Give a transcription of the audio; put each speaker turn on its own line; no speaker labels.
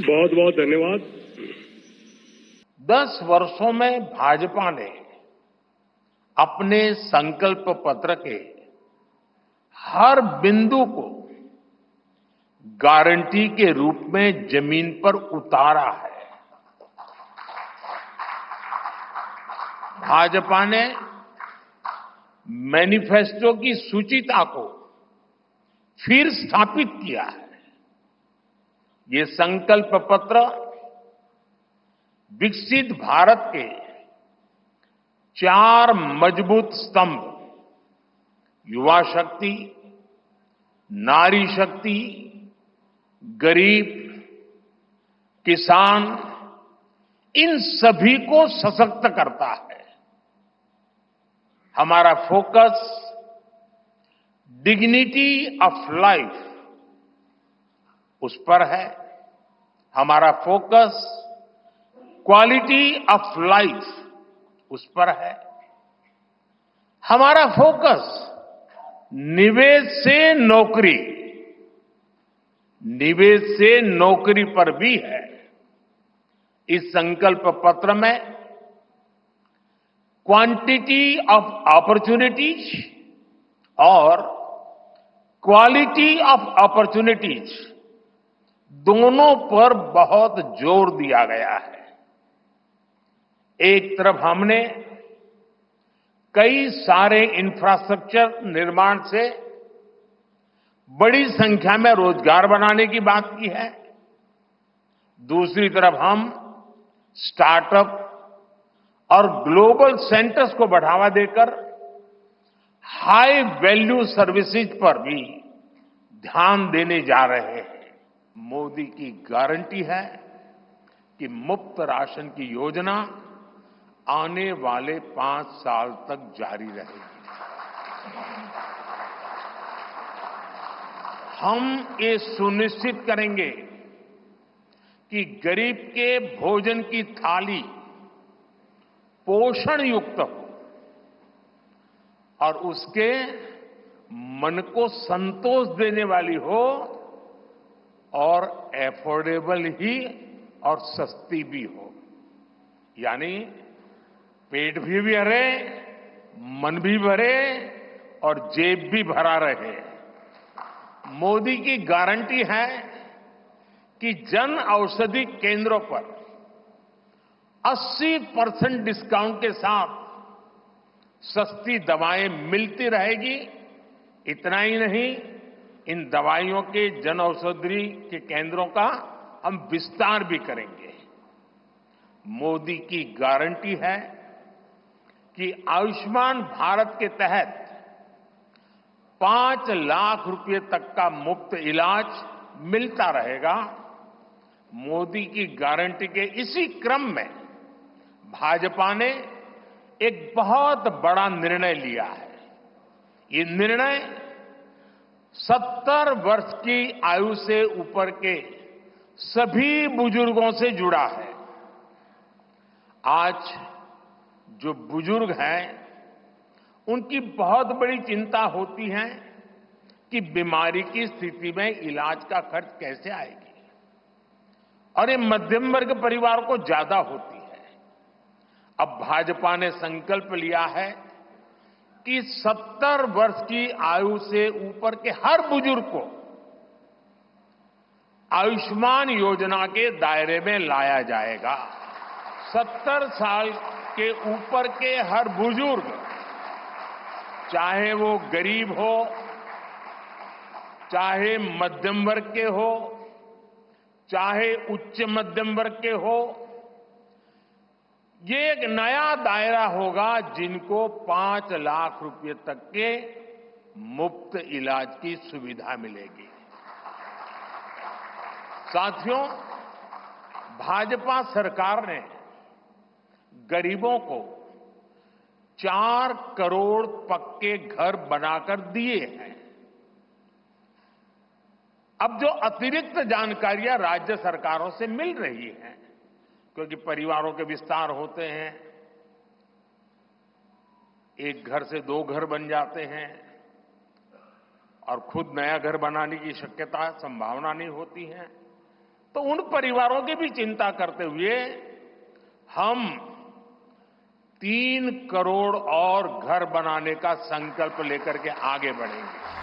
बहुत बहुत धन्यवाद।
10 वर्षों में भाजपा ने अपने संकल्प पत्र के हर बिंदु को गारंटी के रूप में जमीन पर उतारा है। भाजपा ने मैनिफेस्टो की सूचिता को फिर स्थापित किया है। ये संकल्प पत्र विकसित भारत के 4 मजबूत स्तंभ युवा शक्ति, नारी शक्ति, गरीब, किसान, इन सभी को सशक्त करता है। हमारा फोकस डिग्निटी ऑफ लाइफ उस पर है। हमारा फोकस क्वालिटी ऑफ लाइफ उस पर है। हमारा फोकस निवेश से नौकरी पर भी है। इस संकल्प पत्र में क्वांटिटी ऑफ अपॉर्चुनिटीज और क्वालिटी ऑफ अपॉर्चुनिटीज दोनों पर बहुत जोर दिया गया है। एक तरफ हमने कई सारे इंफ्रास्ट्रक्चर निर्माण से बड़ी संख्या में रोजगार बनाने की बात की है। दूसरी तरफ हम स्टार्टअप और ग्लोबल सेंटर्स को बढ़ावा देकर हाई वैल्यू सर्विसेज पर भी ध्यान देने जा रहे हैं। मोदी की गारंटी है कि मुफ्त राशन की योजना आने वाले 5 साल तक जारी रहेगी। हम ये सुनिश्चित करेंगे कि गरीब के भोजन की थाली पोषण युक्त हो और उसके मन को संतोष देने वाली हो और एफोर्डेबल ही और सस्ती भी हो। यानी पेट भी भरे, मन भी भरे और जेब भी भरा रहे। मोदी की गारंटी है कि जन औषधि केंद्रों पर 80% डिस्काउंट के साथ सस्ती दवाएं मिलती रहेगी। इतना ही नहीं, इन दवाइयों के जन औषधि के केंद्रों का हम विस्तार भी करेंगे। मोदी की गारंटी है कि आयुष्मान भारत के तहत 5 लाख रुपए तक का मुफ्त इलाज मिलता रहेगा। मोदी की गारंटी के इसी क्रम में भाजपा ने एक बहुत बड़ा निर्णय लिया है। ये निर्णय 70 वर्ष की आयु से ऊपर के सभी बुजुर्गों से जुड़ा है। आज जो बुजुर्ग हैं, उनकी बहुत बड़ी चिंता होती है कि बीमारी की स्थिति में इलाज का खर्च कैसे आएगी, और ये मध्यम वर्ग परिवार को ज्यादा होती है। अब भाजपा ने संकल्प लिया है कि 70 वर्ष की आयु से ऊपर के हर बुजुर्ग को आयुष्मान योजना के दायरे में लाया जाएगा। 70 साल के ऊपर के हर बुजुर्ग, चाहे वो गरीब हो, चाहे मध्यम वर्ग के हो, चाहे उच्च मध्यम वर्ग के हो, ये एक नया दायरा होगा जिनको 5 लाख रुपए तक के मुफ्त इलाज की सुविधा मिलेगी। साथियों, भाजपा सरकार ने गरीबों को 4 करोड़ पक्के घर बनाकर दिए हैं। अब जो अतिरिक्त जानकारियां राज्य सरकारों से मिल रही हैं, क्योंकि परिवारों के विस्तार होते हैं, एक घर से 2 घर बन जाते हैं और खुद नया घर बनाने की शक्यता, संभावना नहीं होती है, तो उन परिवारों की भी चिंता करते हुए हम 3 करोड़ और घर बनाने का संकल्प लेकर के आगे बढ़ेंगे।